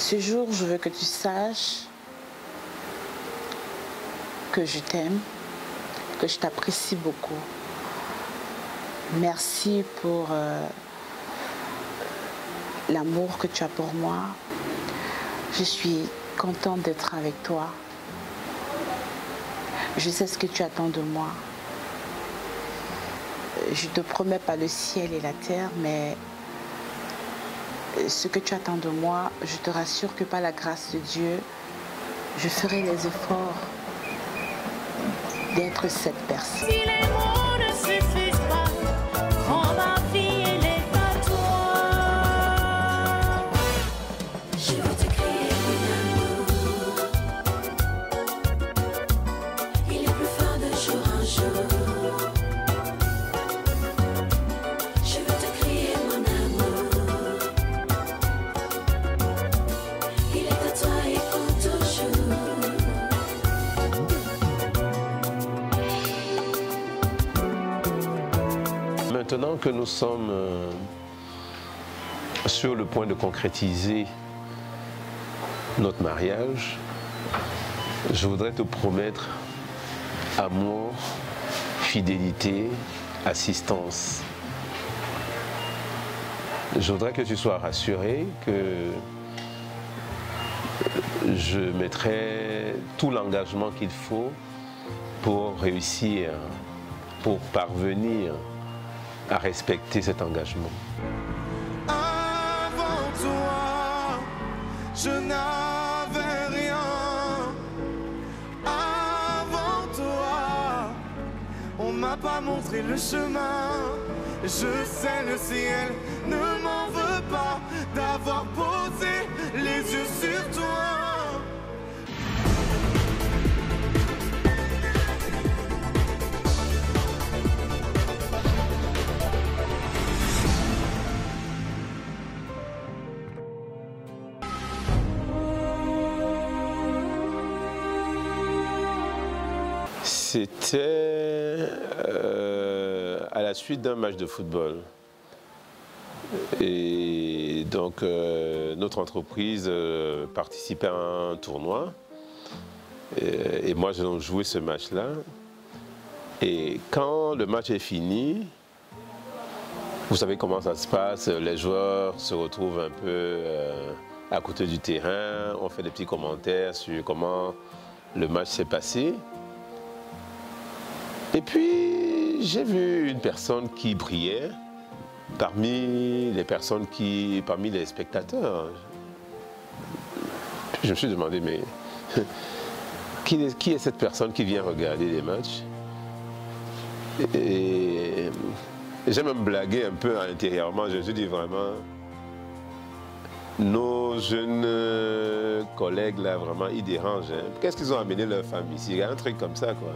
Ce jour, je veux que tu saches que je t'aime, que je t'apprécie beaucoup. Merci pour l'amour que tu as pour moi. Je suis contente d'être avec toi. Je sais ce que tu attends de moi. Je ne te promets pas le ciel et la terre, mais ce que tu attends de moi, je te rassure que par la grâce de Dieu, je ferai les efforts d'être cette personne. Si les mots ne suffisent pas, prends ma vie et lève à toi. Je veux te crier mon amour. Il est plus fort de jour en jour. Je veux te crier mon amour. Il est à toi et pour toujours. Maintenant que nous sommes sur le point de concrétiser notre mariage, je voudrais te promettre amour, fidélité, assistance. Je voudrais que tu sois rassuré que je mettrai tout l'engagement qu'il faut pour réussir, pour parvenir à respecter cet engagement. Avant toi, je n'avais rien. Avant toi, on m'a pas montré le chemin. Je sais le ciel ne m'en veut pas d'avoir posé les yeux sur toi. C'était à la suite d'un match de football. Et donc notre entreprise participait à un tournoi. Et moi j'ai donc joué ce match-là. Et quand le match est fini, vous savez comment ça se passe, les joueurs se retrouvent un peu à côté du terrain, on fait des petits commentaires sur comment le match s'est passé. Et puis, j'ai vu une personne qui brillait parmi les spectateurs. Puis je me suis demandé, mais qui est cette personne qui vient regarder les matchs? Et j'ai même blagué un peu intérieurement. Je me suis dit vraiment, nos jeunes collègues là, vraiment, ils dérangent. Hein. Qu'est-ce qu'ils ont amené leur femme ici? Il y a un truc comme ça, quoi.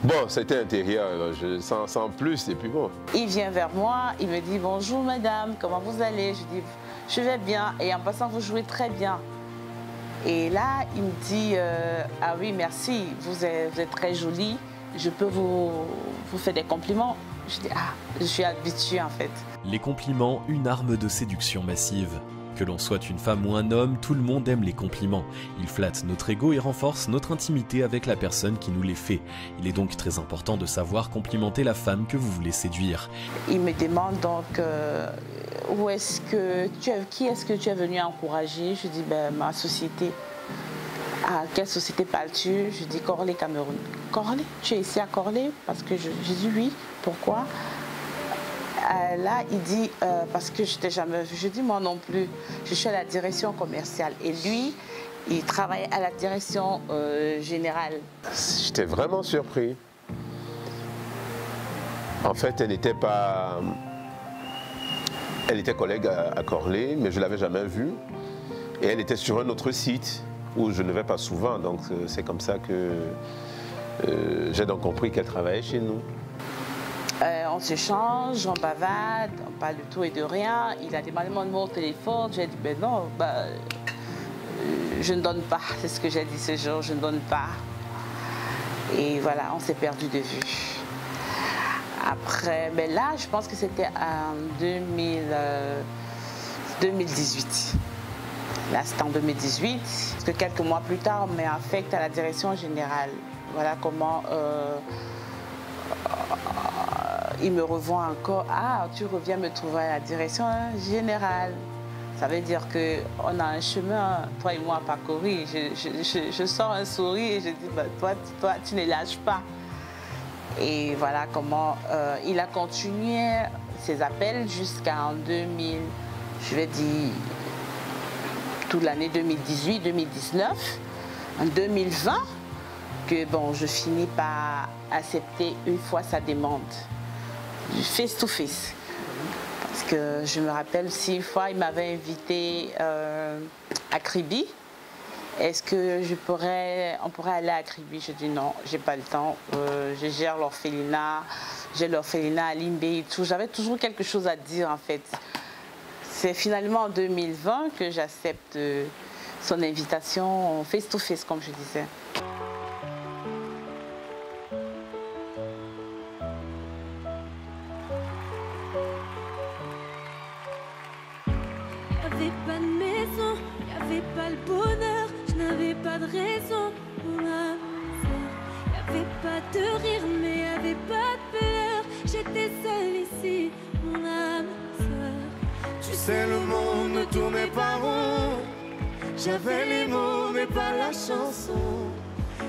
Bon, c'était intérieur, sans plus, et puis bon. Il vient vers moi, il me dit « Bonjour madame, comment vous allez ?» Je dis « Je vais bien et en passant, vous jouez très bien. » Et là, il me dit « Ah oui, merci, vous êtes très jolie, je peux vous faire des compliments ?» Je dis « Ah, je suis habituée en fait. » Les compliments, une arme de séduction massive. Que l'on soit une femme ou un homme, tout le monde aime les compliments. Ils flattent notre ego et renforcent notre intimité avec la personne qui nous les fait. Il est donc très important de savoir complimenter la femme que vous voulez séduire. Il me demande donc qui est-ce que tu es venu encourager? Je dis ben, ma société. À quelle société parles-tu? Je dis Corley, Cameroun. Corley? Tu es ici à Corley? Parce que je dis oui. Pourquoi? Là, il dit, parce que je t'ai jamais vu. Je dis, moi non plus. Je suis à la direction commerciale. Et lui, il travaille à la direction générale. J'étais vraiment surpris. En fait, elle n'était pas... Elle était collègue à Corley, mais je ne l'avais jamais vue. Et elle était sur un autre site où je ne vais pas souvent. Donc, c'est comme ça que j'ai donc compris qu'elle travaillait chez nous. On se change, on bavade, on parle de tout et de rien. Il a demandé mon numéro de téléphone. J'ai dit, ben non, je ne donne pas. C'est ce que j'ai dit ce jour, je ne donne pas. Et voilà, on s'est perdu de vue. Après, mais là, je pense que c'était en 2018. Là, c'était en 2018. Parce que quelques mois plus tard, on m'est affecté à la direction générale. Voilà comment il me revoit encore. Ah, tu reviens me trouver à la direction générale. Ça veut dire qu'on a un chemin, toi et moi, à parcourir. Je sors un sourire et je dis, bah, toi, tu ne lâches pas. Et voilà comment il a continué ses appels jusqu'en 2000, je vais dire, toute l'année 2018-2019. En 2020, que bon, je finis par accepter une fois sa demande, du face-to-face. Parce que je me rappelle, 6 fois, il m'avait invité à Kribi. Est-ce que on pourrait aller à Kribi? Je dis non, j'ai pas le temps. Je gère l'orphelinat, j'ai l'orphelinat à Limbé et tout. J'avais toujours quelque chose à dire en fait. C'est finalement en 2020 que j'accepte son invitation face-to-face, comme je disais. Y'avait pas de maison, y'avait pas le bonheur, je n'avais pas de raison, mon âme sœur. Y'avait pas de rire, mais y'avait pas de peur, j'étais seule ici, mon âme sœur. Tu sais, le monde ne tournait pas rond. J'avais les mots, mais pas la chanson.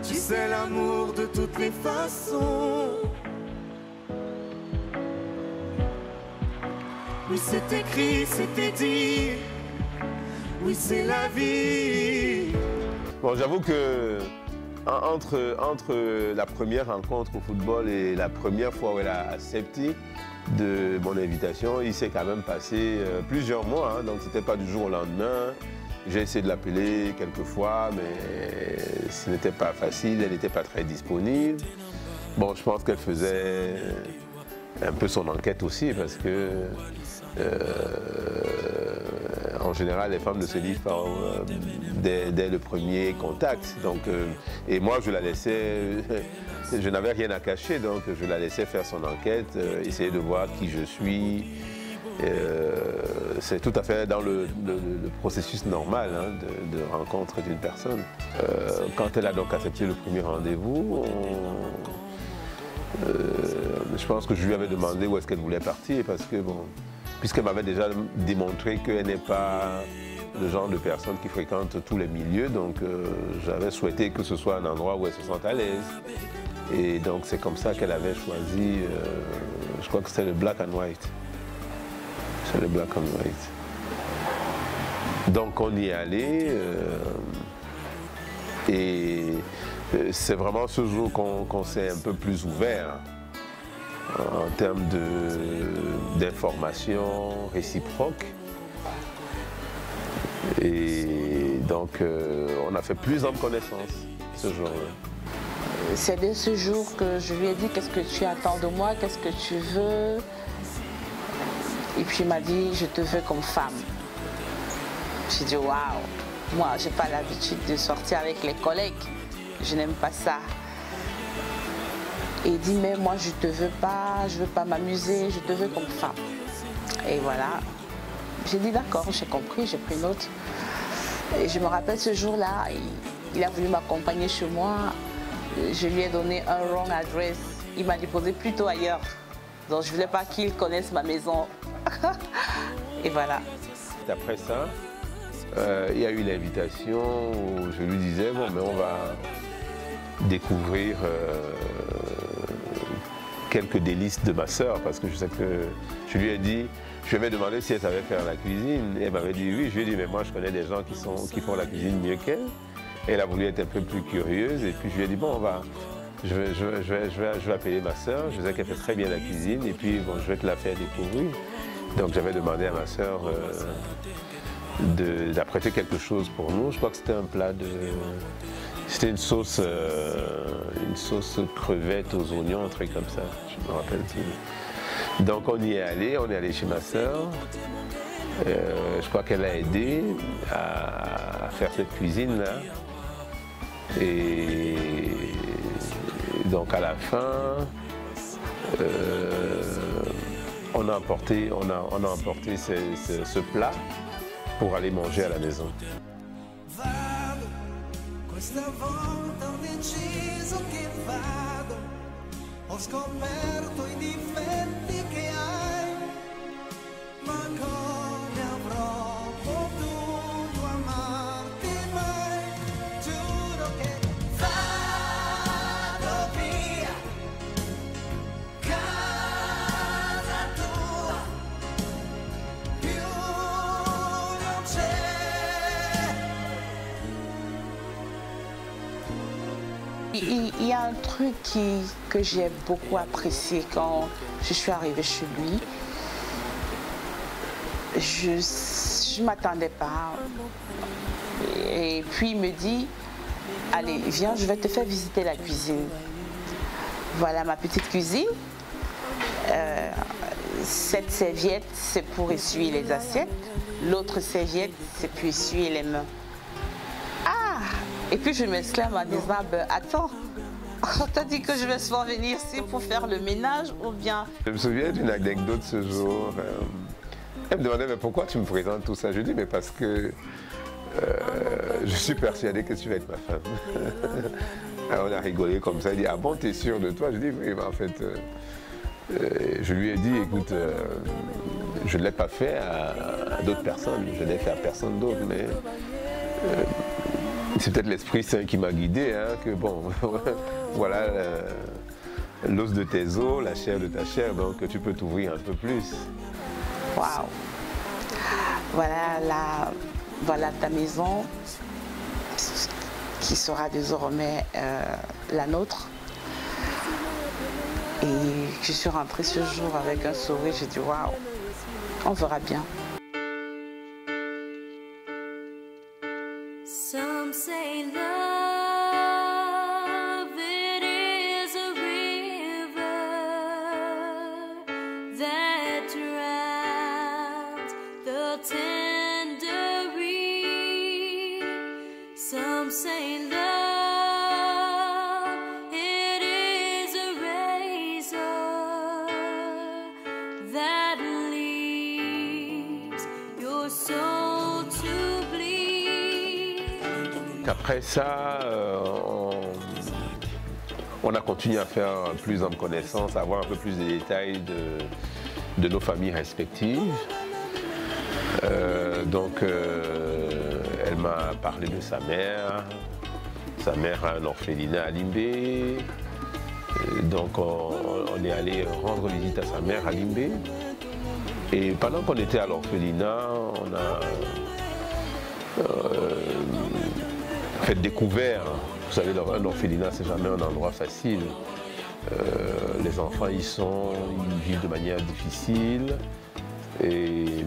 Tu sais, l'amour de toutes les façons. Oui, c'est écrit, c'était dit. Oui, c'est la vie. Bon, j'avoue que entre la première rencontre au football et la première fois où elle a accepté de mon invitation, il s'est quand même passé plusieurs mois, hein, donc c'était pas du jour au lendemain. J'ai essayé de l'appeler quelques fois, mais ce n'était pas facile, elle n'était pas très disponible. Bon, je pense qu'elle faisait un peu son enquête aussi, parce que en général, les femmes ne se livrent pas dès le premier contact. Donc, et moi, je la laissais, je n'avais rien à cacher, donc je la laissais faire son enquête, essayer de voir qui je suis. C'est tout à fait dans le processus normal, hein, de rencontre d'une personne. Quand elle a donc accepté le premier rendez-vous, je pense que je lui avais demandé où est-ce qu'elle voulait partir, parce que bon, puisqu'elle m'avait déjà démontré qu'elle n'est pas le genre de personne qui fréquente tous les milieux, donc j'avais souhaité que ce soit un endroit où elle se sente à l'aise. Et donc c'est comme ça qu'elle avait choisi, je crois que c'était le Black and White. C'est le Black and White. Donc on y est allé, et c'est vraiment ce jour qu'on s'est un peu plus ouvert en termes d'informations réciproques. Et donc on a fait plus en connaissance ce jour-là. C'est dès ce jour que je lui ai dit qu'est-ce que tu attends de moi, qu'est-ce que tu veux. Et puis il m'a dit je te veux comme femme. J'ai dit waouh, moi j'ai pas l'habitude de sortir avec les collègues, je n'aime pas ça. Et il dit mais moi je te veux pas m'amuser, je te veux comme femme. Et voilà, j'ai dit d'accord, j'ai compris, j'ai pris note. Et je me rappelle ce jour-là, il a voulu m'accompagner chez moi, je lui ai donné un wrong address, il m'a déposé plutôt ailleurs. Donc je ne voulais pas qu'il connaisse ma maison. Et voilà. Après ça, il y a eu l'invitation où je lui disais, bon, mais on va découvrir quelques délices de ma sœur, parce que je sais que je lui ai dit, je lui avais demandé si elle savait faire la cuisine, et elle m'avait dit oui. Je lui ai dit, mais moi je connais des gens qui font la cuisine mieux qu'elle. Elle a voulu être un peu plus curieuse, et puis je lui ai dit, bon, je vais appeler ma sœur, je sais qu'elle fait très bien la cuisine, et puis bon, je vais te la faire découvrir. Donc j'avais demandé à ma sœur d'apprêter quelque chose pour nous. Je crois que c'était un plat c'était une sauce crevette aux oignons, un truc comme ça, je me rappelle plus. Donc on y est allé chez ma sœur. Je crois qu'elle a aidé à faire cette cuisine-là. Et donc à la fin, on a emporté ce plat pour aller manger à la maison. Questa volta ho deciso che vado, ho scoperto i difetti che hai, ma come avrò potuto amarti mai? Giuro che vado via, casa tua, più non c'è. Il y a un truc que j'ai beaucoup apprécié quand je suis arrivée chez lui. Je ne m'attendais pas. Et puis il me dit, allez, viens, je vais te faire visiter la cuisine. Voilà ma petite cuisine. Cette serviette, c'est pour essuyer les assiettes. L'autre serviette, c'est pour essuyer les mains. Ah! Et puis je m'exclame en disant, ben, attends, on t'a dit que je vais souvent venir ici pour faire le ménage ou bien... Je me souviens d'une anecdote ce jour. Elle me demandait, mais pourquoi tu me présentes tout ça? Je lui dis, mais parce que je suis persuadé que tu vas être ma femme. Alors on a rigolé comme ça. Elle dit, ah bon, t'es sûr de toi? Je dis, oui, mais en fait, je lui ai dit, écoute, je ne l'ai pas fait à d'autres personnes. Je n'ai fait à personne d'autre, mais c'est peut-être l'Esprit Saint qui m'a guidé, hein, que bon, voilà, l'os de tes os, la chair de ta chair, donc tu peux t'ouvrir un peu plus. Waouh! Voilà ta maison qui sera désormais la nôtre. Et je suis rentrée ce jour avec un sourire, j'ai dit waouh, on verra bien. Some say love, it is a river that drowns the tender reed. Some say love, it is a razor that leaves your soul to bleed. Après ça, on a continué à faire plus en connaissance, à avoir un peu plus de détails de nos familles respectives. Donc, elle m'a parlé de sa mère. Sa mère a un orphelinat à Limbé. Donc, on est allé rendre visite à sa mère à Limbé. Et pendant qu'on était à l'orphelinat, on a fait découvert. Vous savez, un orphelinat, c'est jamais un endroit facile. Les enfants y sont, ils vivent de manière difficile. Et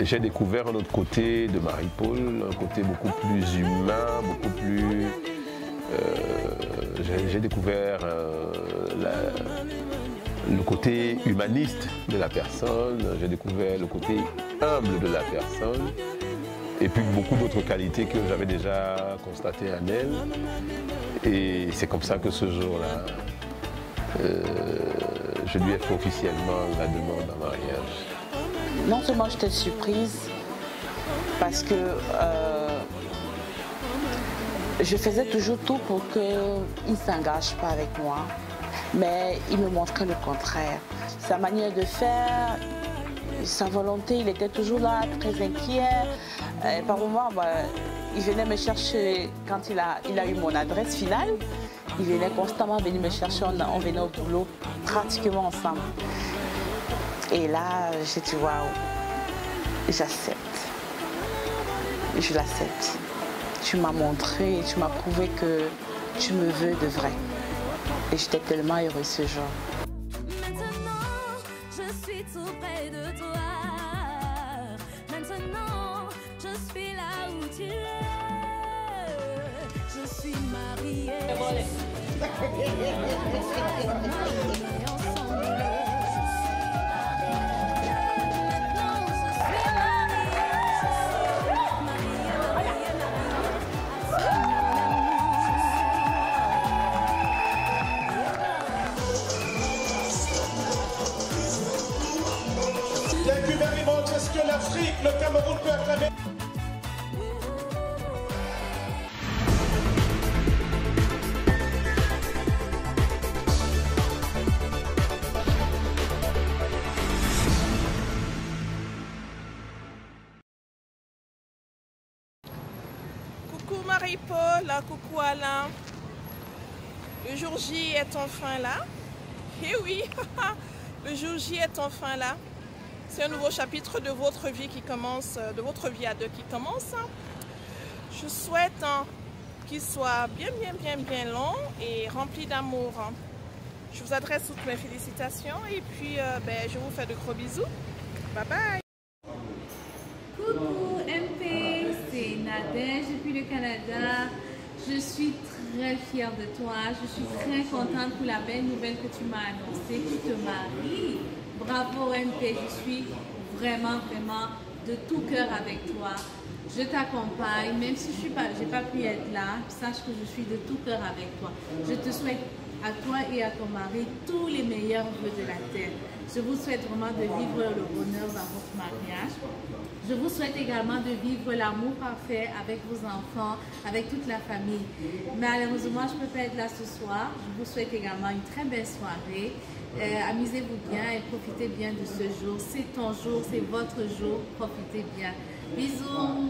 j'ai découvert un autre côté de Marie-Paul, un côté beaucoup plus humain, beaucoup plus... j'ai découvert le côté humaniste de la personne, j'ai découvert le côté humble de la personne, et puis beaucoup d'autres qualités que j'avais déjà constatées en elle. Et c'est comme ça que ce jour-là, je lui ai fait officiellement la demande en mariage. Non seulement j'étais surprise, parce que je faisais toujours tout pour qu'il ne s'engage pas avec moi, mais il me montrait le contraire. Sa manière de faire, sa volonté, il était toujours là, très inquiet. Et par moments, il venait me chercher quand il a eu mon adresse finale. Il venait constamment venir me chercher, on venait au boulot pratiquement ensemble. Et là, j'ai dit waouh, j'accepte. Je l'accepte. Tu m'as montré, tu m'as prouvé que tu me veux de vrai. Et j'étais tellement heureuse ce jour. Maintenant, je suis tout près de toi. Maintenant, je suis là où tu es. Je suis mariée. Est-ce que l'Afrique, le Cameroun peut acclamer? Paul, coucou Alain. Le jour J est enfin là. Eh oui, le jour J est enfin là. C'est un nouveau chapitre de votre vie qui commence, de votre vie à deux qui commence. Je souhaite qu'il soit bien long et rempli d'amour. Je vous adresse toutes mes félicitations et puis je vous fais de gros bisous. Bye bye. Coucou MP, c'est Nadège depuis le Canada. Je suis très fière de toi. Je suis très contente pour la belle nouvelle que tu m'as annoncée. Tu te maries. Bravo MP, je suis vraiment de tout cœur avec toi. Je t'accompagne, même si je n'ai pas pu être là, sache que je suis de tout cœur avec toi. Je te souhaite à toi et à ton mari tous les meilleurs vœux de la terre. Je vous souhaite vraiment de vivre le bonheur dans votre mariage. Je vous souhaite également de vivre l'amour parfait avec vos enfants, avec toute la famille. Malheureusement, je ne peux pas être là ce soir. Je vous souhaite également une très belle soirée. Amusez-vous bien et profitez bien de ce jour. C'est ton jour, c'est votre jour. Profitez bien. Bisous.